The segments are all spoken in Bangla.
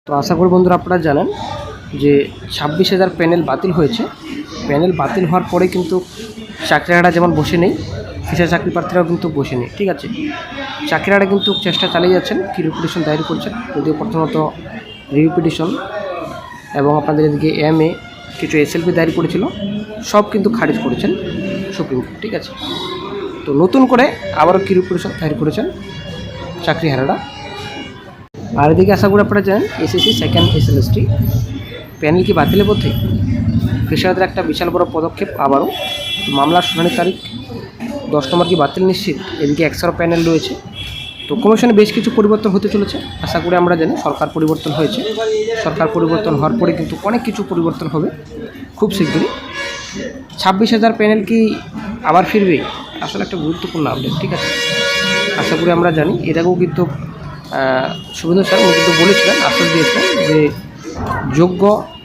তো আশা করি বন্ধুরা আপনারা জানেন যে 26,000 প্যানেল বাতিল হয়েছে। প্যানেল বাতিল হওয়ার পরে কিন্তু চাকরিহারা যেমন বসে নেই, ফিশার চাকরি প্রার্থীরাও কিন্তু বসে নেই। ঠিক আছে, চাকরিহারা কিন্তু চেষ্টা চালিয়ে যাচ্ছেন, কি রিপিটিশন দায়ের করছেন, যদিও প্রথমত রিপিটিশন এবং আপনাদের এদিকে MA কিছু SLP দায়ের করেছিল, সব কিন্তু খারিজ করেছেন সুপ্রিম কোর্ট। ঠিক আছে, তো নতুন করে আবারও কি রিপিটিশন দায়ের করেছেন চাকরিহারারা। আর এদিকে আশা করি আপনারা জানেন SSC সেকেন্ড SLST প্যানেল কি বাতিলের পথে, ফিশারদের একটা বিশাল বড় পদক্ষেপ। আবারও মামলার শুনানির তারিখ 10 নম্বর কি বাতিল নিশ্চিত। এদিকে 100 প্যানেল রয়েছে, তো কমিশনে বেশ কিছু পরিবর্তন হতে চলেছে। আশা করি আমরা জানি সরকার পরিবর্তন হয়েছে, সরকার পরিবর্তন হওয়ার পরে কিন্তু অনেক কিছু পরিবর্তন হবে খুব শীঘ্রই। 26,000 প্যানেল কি আবার ফিরবে, আসলে একটা গুরুত্বপূর্ণ আপডেট। ঠিক আছে, আশা করি আমরা জানি এর আগেও কিন্তু শুভেন্দু স্যার উনি কিন্তু বলেছিলেন, আশ্বাস দিয়েছিলেন যে যোগ্য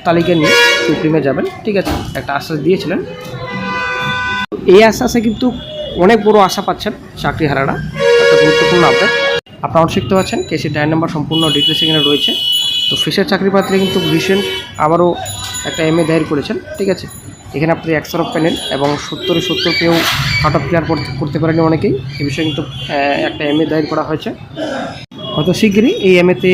তালিকা নিয়ে সুপ্রিমে যাবেন। ঠিক আছে, একটা আশ্বাস দিয়েছিলেন। এই আশ্বাসে কিন্তু অনেক বড় আশা পাচ্ছেন চাকরিহারারা, একটা গুরুত্বপূর্ণ আপডেট। আপনারা শিখতে পাচ্ছেন কেসির 9 নম্বর সম্পূর্ণ ডিটেলস এখানে রয়েছে। তো ফিশার চাকরি প্রার্থীরা কিন্তু রিসেন্ট আবারও একটা MA দায়ের করেছেন। ঠিক আছে, এখানে আপনি 100 প্যানেল এবং 70 পেয়েও কাট অফ ক্লিয়ার করতে পারেনি অনেকেই। এই বিষয়ে কিন্তু একটা MA দায়ের করা হয়েছে। হয়তো শীঘ্রই এই MA-তে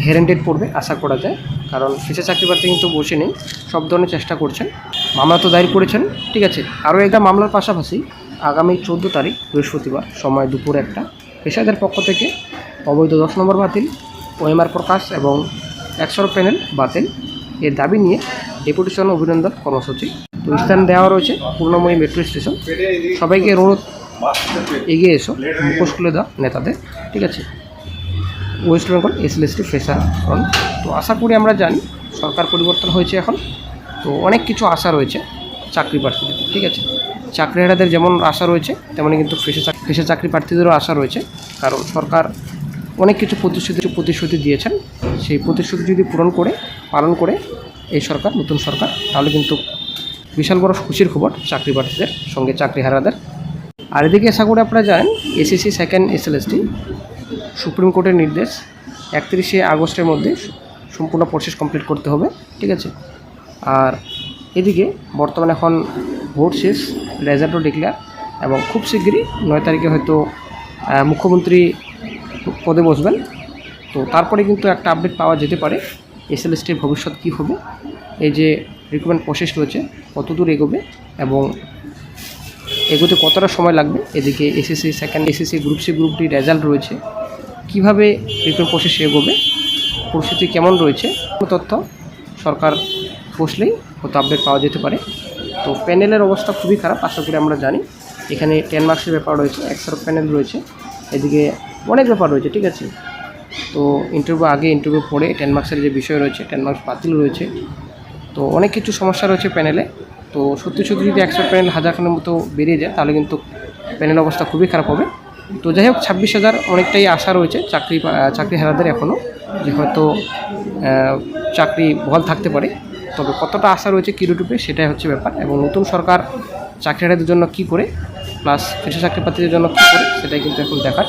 হেয়ারিং ডেট পড়বে আশা করা যায়, কারণ ফিশার চাকরি প্রার্থী কিন্তু বসে নেই, সব ধরনের চেষ্টা করছেন। মামলা তো দায়ের করেছেন। ঠিক আছে, আরও একটা মামলার পাশাপাশি আগামী 14 তারিখ বৃহস্পতিবার সময় দুপুর 1টা পেশাদের পক্ষ থেকে অবৈধ 10 নম্বর বাতিল, OMR প্রকাশ এবং 100 প্যানেল বাতিল এর দাবি নিয়ে ডেপুটেশন অভিনন্দন কর্মসূচি। তো স্থান দেওয়া রয়েছে পূর্ণময়ী মেট্রো স্টেশন। সবাইকে অনুরোধ এগিয়ে এসো, মুখোশ খুলে দাও নেতাদের। ঠিক আছে, West Bengal SLST fresher front. তো আশা করি আমরা জানি সরকার পরিবর্তন হয়েছে এখন, তো অনেক কিছু আশা রয়েছে চাকরি প্রার্থীদের। ঠিক আছে, চাকরিহারাদের যেমন আশা রয়েছে তেমনি কিন্তু ফ্রেশার চাকরি প্রার্থীদেরও আশা রয়েছে, কারণ সরকার অনেক কিছু প্রতিশ্রুতি দিয়েছেন। সেই প্রতিশ্রুতি যদি পালন করে এই সরকার, নতুন সরকার, তাহলে কিন্তু বিশাল বড় খুশির খবর চাকরি প্রার্থীদের সঙ্গে চাকরিহারাদের। আর এদিকে আশা করি আপনারা জানেন SSC সেকেন্ড SLST সুপ্রিম কোর্টের নির্দেশ 31শে আগস্টের মধ্যে সম্পূর্ণ প্রসেস কমপ্লিট করতে হবে। ঠিক আছে, আর এদিকে বর্তমানে এখন ভোট শেষ, রেজাল্টও ডিক্লেয়ার, এবং খুব শীঘ্রই 9 তারিখে হয়তো মুখ্যমন্ত্রী পদে বসবেন। তো তারপরে কিন্তু একটা আপডেট পাওয়া যেতে পারে SLSTর ভবিষ্যৎ কী হবে, এই যে রিক্রুটমেন্ট প্রসেস রয়েছে কতদূর এগোবে এবং এগোতে কতটা সময় লাগবে। এদিকে SSC second SSC group C group D result রয়েছে, কীভাবে রিক্রুটমেন্ট প্রসেস এগোবে, পরিস্থিতি কেমন রয়েছে, তথ্য সরকার বসলেই হয়তো আপডেট পাওয়া যেতে পারে। তো প্যানেলের অবস্থা খুবই খারাপ, আশা করি আমরা জানি। এখানে 10 মার্কসের ব্যাপার রয়েছে, 100 প্যানেল রয়েছে, এদিকে অনেক ব্যাপার রয়েছে। ঠিক আছে, তো ইন্টারভিউ আগে ইন্টারভিউ পরে 10 মার্কসের যে বিষয় রয়েছে, 10 মার্কস বাতিল রয়েছে, তো অনেক কিছু সমস্যা রয়েছে প্যানেলে। তো সত্যি যদি 100 প্যানেল 1000 খানের মতো বেরিয়ে যায় তাহলে কিন্তু প্যানেল অবস্থা খুবই খারাপ হবে। তো যাই হোক 26,000 অনেকটাই আশা রয়েছে চাকরিহারাদের এখনও, যে হয়তো চাকরি বহাল থাকতে পারে। তবে কতটা আশা রয়েছে কিরুটুপে সেটাই হচ্ছে ব্যাপার, এবং নতুন সরকার চাকরিহারাদের জন্য কী করে, প্লাস ফ্রেশার চাকরি প্রার্থীদের জন্য কী করে, সেটাই কিন্তু এখন দেখার।